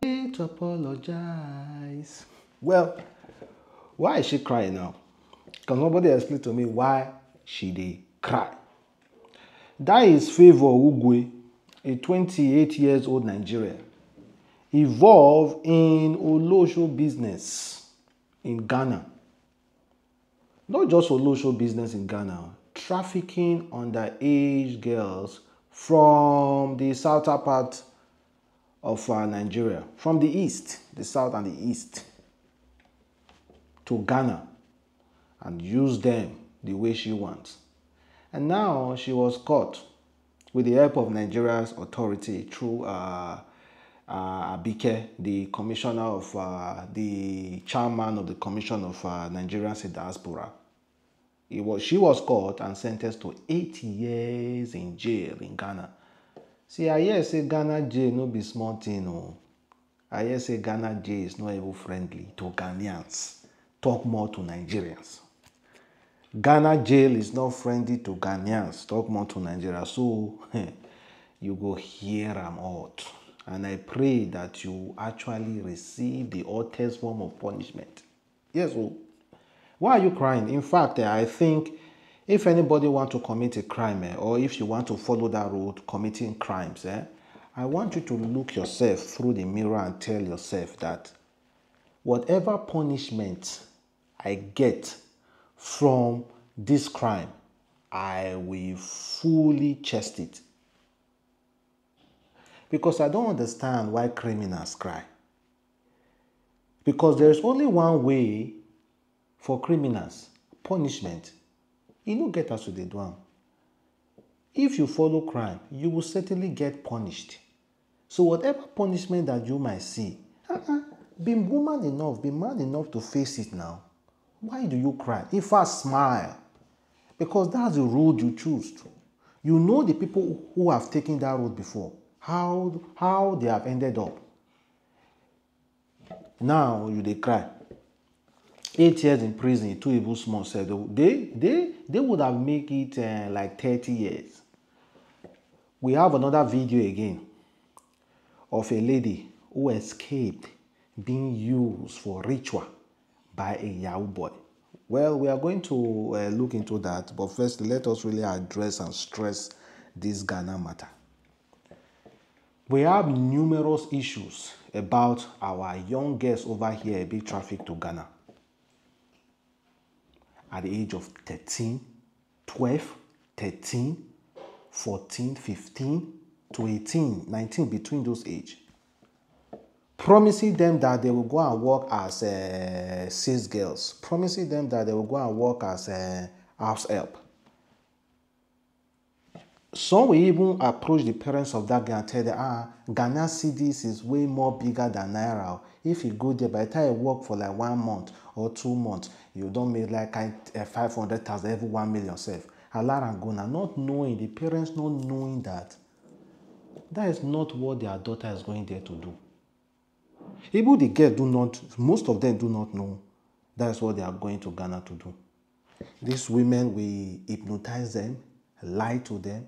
To apologize. Well, why is she crying now? Can nobody explain to me why she did cry? That is Favor Ugwe, a 28 years old Nigerian, involved in Olosho business in Ghana. Not just Olosho business in Ghana, trafficking underage girls from the southern part of Nigeria, from the east, the south and the east, to Ghana and use them the way she wants. And now she was caught with the help of Nigeria's authority through Abike, the commissioner of the chairman of the Commission of Nigerians in Diaspora. She was caught and sentenced to 8 years in jail in Ghana. See, I hear say Ghana jail no be small thing. No. I hear say Ghana jail is not even friendly to Ghanaians. Talk more to Nigerians. Ghana jail is not friendly to Ghanaians. Talk more to Nigeria. So you go hear them out. And I pray that you actually receive the hottest form of punishment. Yes. Oh. Why are you crying? In fact, I think if anybody wants to commit a crime, or if you want to follow that road committing crimes, I want you to look yourself through the mirror and tell yourself that whatever punishment I get from this crime, I will fully chest it. Because I don't understand why criminals cry. Because there's only one way for criminals, punishment. You don't get us to the do. If you follow crime, you will certainly get punished. So whatever punishment that you might see, be woman enough, be man enough to face it now. Why do you cry? In fact, smile. Because that's the road you choose to. You know the people who have taken that road before, how they have ended up. Now they cry. 8 years in prison, 2 even small said they would have made it like 30 years. We have another video again of a lady who escaped being used for ritual by a Yahooboy. Well, we are going to look into that, but first let us really address and stress this Ghana matter. We have numerous issues about our young girls over here being trafficked to Ghana at the age of 13, 12, 13, 14, 15 to 18, 19, between those age. Promising them that they will go and work as sales girls. Promising them that they will go and work as house help. Some will even approach the parents of that girl and tell them, Ghana cedis is way more bigger than Naira. If you go there, by the time you work for like 1 month or 2 months, you don't make like 500,000 every 1 million self. Alara Gona, not knowing, the parents not knowing that is not what their daughter is going there to do. Even the girls do not, most of them do not know that's what they are going to Ghana to do. These women will hypnotize them, lie to them,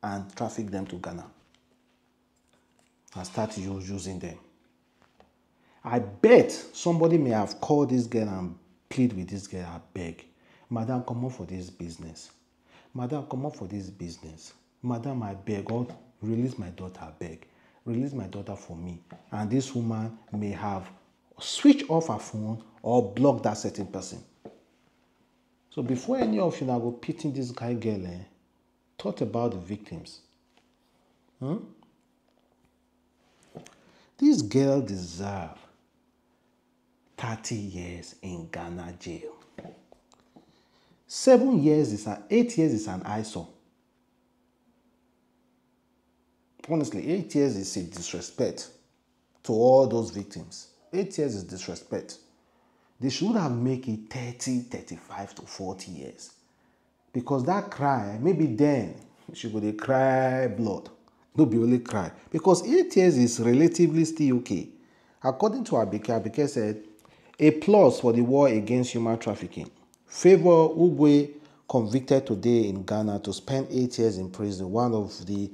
and traffic them to Ghana and start using them. I bet somebody may have called this girl and plead with this girl, I beg, Madam, come up for this business. Madam, come up for this business. Madam, I beg, God, release my daughter, I beg. Release my daughter for me. And this woman may have switched off her phone or blocked that certain person. So before any of you now go pitying this girl, thought about the victims. This girl deserves 30 years in Ghana jail. 8 years is an eyesore. Honestly, 8 years is a disrespect to all those victims. 8 years is disrespect. They should have made it 30, 35 to 40 years. Because that cry, maybe then she would cry blood. No be only cry. Because 8 years is relatively still okay. According to Abike said, a plus for the war against human trafficking. Favor Ugwe convicted today in Ghana to spend 8 years in prison, one of the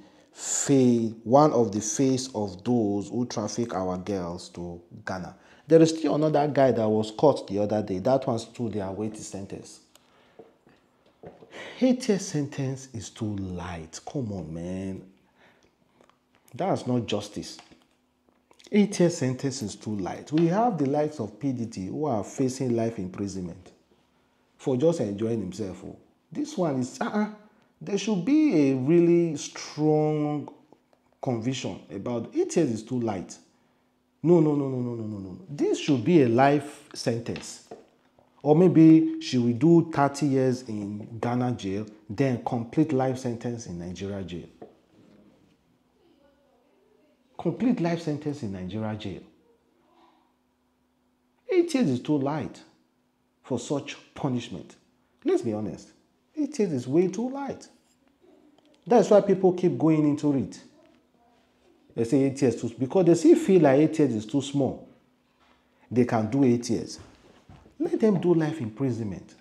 one of the face of those who traffic our girls to Ghana. There is still another guy that was caught the other day. That one stood there awaiting sentence. 8 year sentence is too light. Come on, man. That's not justice. 8 year sentence is too light. We have the likes of PDT who are facing life imprisonment for just enjoying himself. This one is, there should be a really strong conviction about 8 years is too light. No. This should be a life sentence. Or maybe she will do 30 years in Ghana jail, then complete life sentence in Nigeria jail. Complete life sentence in Nigeria jail. 8 years is too light for such punishment. Let's be honest. 8 years is way too light. That's why people keep going into it. They say 8 years too, because they still feel like 8 years is too small. They can do 8 years. Let them do life imprisonment.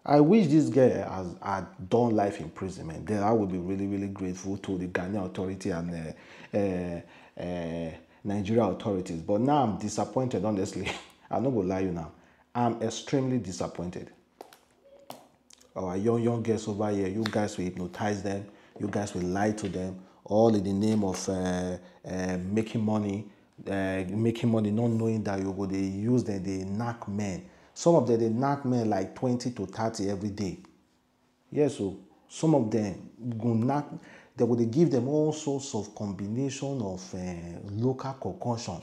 I wish this guy had done life imprisonment. Then I would be really, really grateful to the Ghanaian authority and Nigeria authorities. But now I'm disappointed, honestly. I'm not going to lie you now. I'm extremely disappointed. Our young girls over here, you guys will hypnotize them. You guys will lie to them. All in the name of making money, not knowing that you go they use them, they knock men. Some of them they knock men like 20 to 30 every day. Yes, so some of them go knock. They will give them all sorts of combination of local concoction.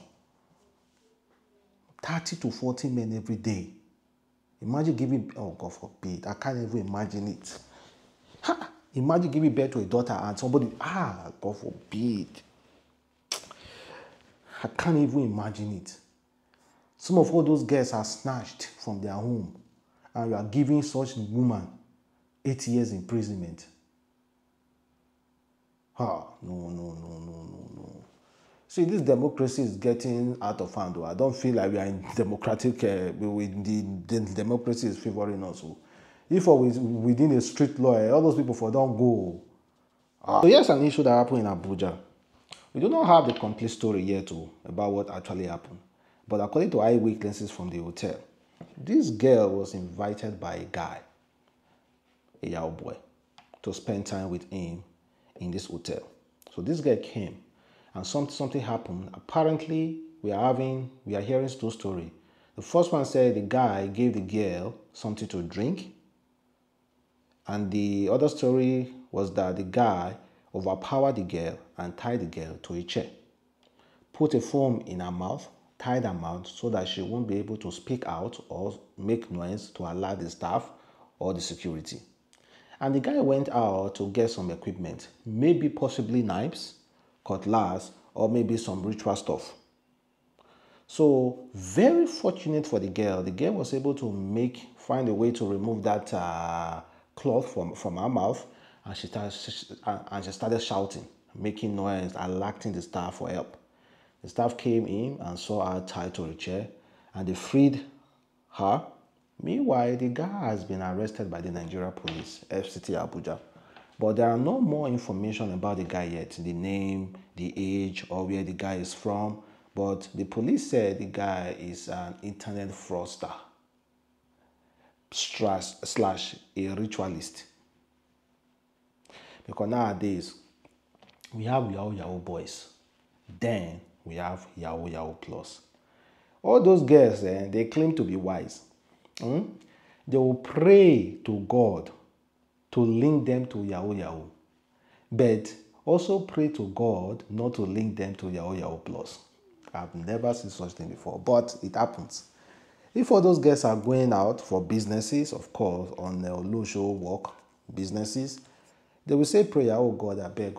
30 to 40 men every day. Imagine giving, oh God forbid, I can't even imagine it. Ha! Imagine giving birth to a daughter and somebody, God forbid. I can't even imagine it. Some of all those girls are snatched from their home and you are giving such woman 8 years imprisonment. No. See, this democracy is getting out of hand. I don't feel like we are in democratic, the democracy is favoring us. If within a strict law, all those people don't go. So here's an issue that happened in Abuja. We do not have the complete story yet about what actually happened. But according to eyewitnesses from the hotel, this girl was invited by a guy, a Yahooboy, to spend time with him in this hotel. So this guy came and something happened. Apparently, we are hearing two stories. The first one said the guy gave the girl something to drink. And the other story was that the guy overpowered the girl and tied the girl to a chair. Put a foam in her mouth, tied her mouth so that she won't be able to speak out or make noise to alert the staff or the security. And the guy went out to get some equipment, maybe possibly knives, cutlass, or maybe some ritual stuff. So very fortunate for the girl was able to find a way to remove that cloth from her mouth, and she started shouting, making noise, alerting the staff for help. The staff came in and saw her tied to a chair, and they freed her. Meanwhile, the guy has been arrested by the Nigeria police, FCT Abuja. But there are no more information about the guy yet, the name, the age, or where the guy is from. But the police said the guy is an internet fraudster / a ritualist. Because nowadays, we have Yahoo boys. Then we have Yahoo plus. All those girls, they claim to be wise. They will pray to God to link them to Yahoo. But also pray to God not to link them to Yahoo plus. I've never seen such thing before, but it happens. If all those girls are going out for businesses, of course, on Olusho work businesses, they will say prayer, oh God, I beg,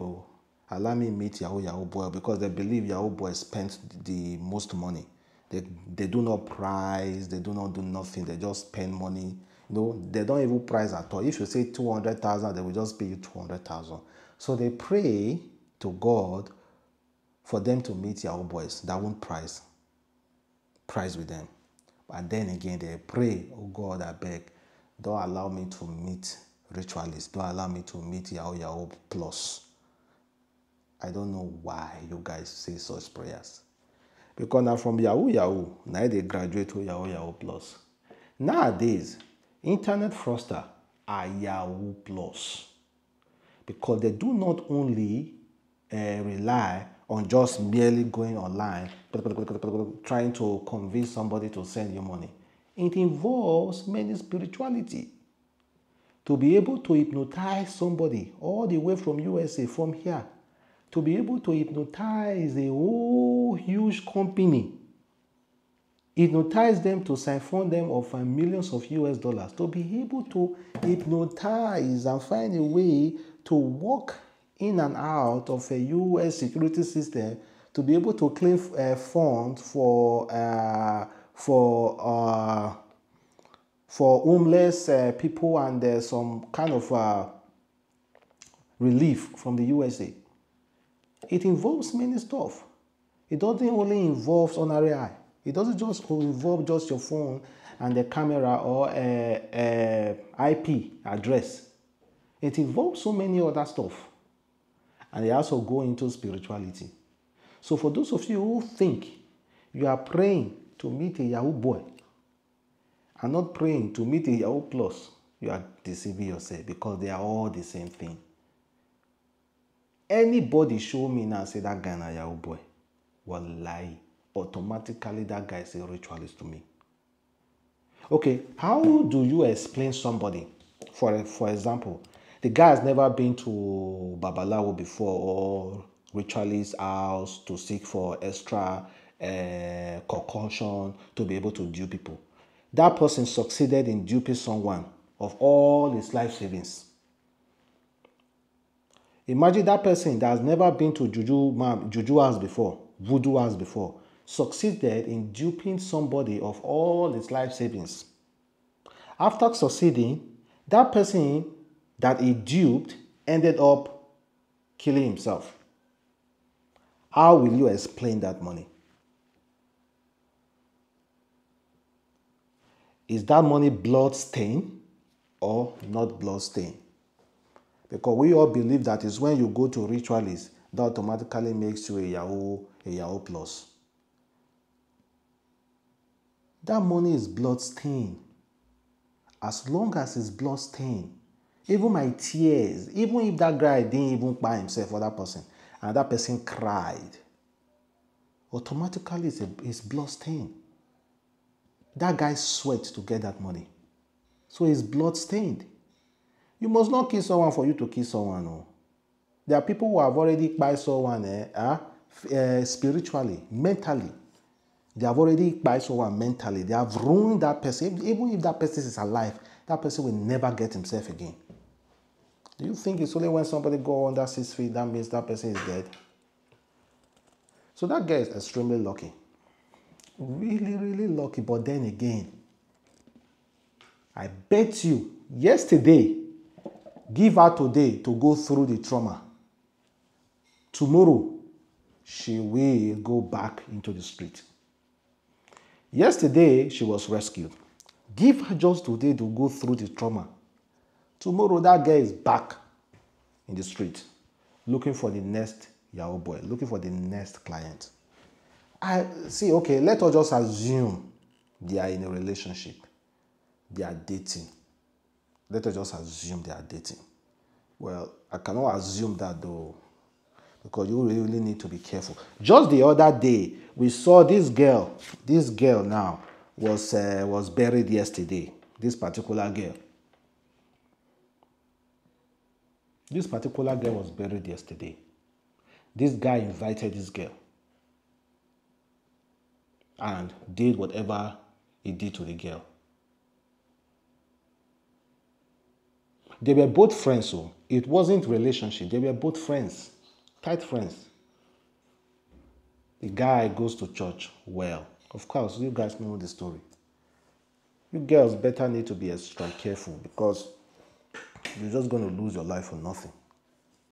allow me meet Yahoo boy, because they believe Yahoo boy spent the most money. They do not price, they do not do nothing, they just spend money. They don't even price at all. If you say 200,000, they will just pay you 200,000. So they pray to God for them to meet Yahoo boys that won't price with them. And then again, they pray, oh God, I beg, don't allow me to meet ritualists. Don't allow me to meet Yahoo plus. I don't know why you guys say such prayers. Because now from Yahoo Yahoo, now they graduate to Yahoo Yahoo Plus. Nowadays, internet fraudsters are Yahoo Plus. Because they do not only rely on just merely going online, trying to convince somebody to send you money. It involves many spirituality. To be able to hypnotize somebody all the way from USA, from here, to be able to hypnotize a whole huge company, hypnotize them to siphon them of millions of US dollars, to be able to hypnotize and find a way to walk in and out of a US security system, to be able to claim funds for homeless people and some kind of relief from the USA. It involves many stuff. It doesn't only involve honorary eye. It doesn't just involve just your phone and the camera or IP address. It involves so many other stuff. And they also go into spirituality. So for those of you who think you are praying to meet a Yahoo boy and not praying to meet a Yahoo Plus, you are deceiving yourself, because they are all the same thing. Anybody show me now say that guy na Yahoo boy, wallahi, automatically that guy is a ritualist to me. Okay, how do you explain somebody? For example, the guy has never been to Babalawo before or ritualist house to seek for extra concoction to be able to dupe people. That person succeeded in duping someone of all his life savings. Imagine that person that has never been to Juju house before, voodoo house before, succeeded in duping somebody of all his life savings. After succeeding, that person that he duped ended up killing himself. How will you explain that money? Is that money blood stain or not blood stain? Because we all believe that is when you go to ritualists, that automatically makes you a Yahoo Plus. That money is blood stain. As long as it's blood stain, even my tears, even if that guy didn't even buy himself for that person, and that person cried, automatically it's blood stain. That guy sweat to get that money. So it's blood stained. You must not kill someone for you to kill someone. No. There are people who have already killed someone spiritually, mentally. They have already killed someone mentally. They have ruined that person. Even if that person is alive, that person will never get himself again. Do you think it's only when somebody goes under 6 feet that means that person is dead? So that guy is extremely lucky. Really, really lucky. But then again, I bet you yesterday, give her today to go through the trauma. Tomorrow, she will go back into the street. Yesterday, she was rescued. Give her just today to go through the trauma. Tomorrow, that girl is back in the street, looking for the next Yahoo boy, looking for the next client. Okay, let us just assume they are in a relationship. They are dating. Let us just assume they are dating. Well, I cannot assume that though, because you really need to be careful. Just the other day, we saw this girl. This girl now was buried yesterday. This particular girl. This particular girl was buried yesterday. This guy invited this girl and did whatever he did to the girl. They were both friends, so it wasn't relationship. They were both friends, tight friends. The guy goes to church. Well, of course, you guys know the story. You girls better need to be extra careful, because you're just going to lose your life for nothing.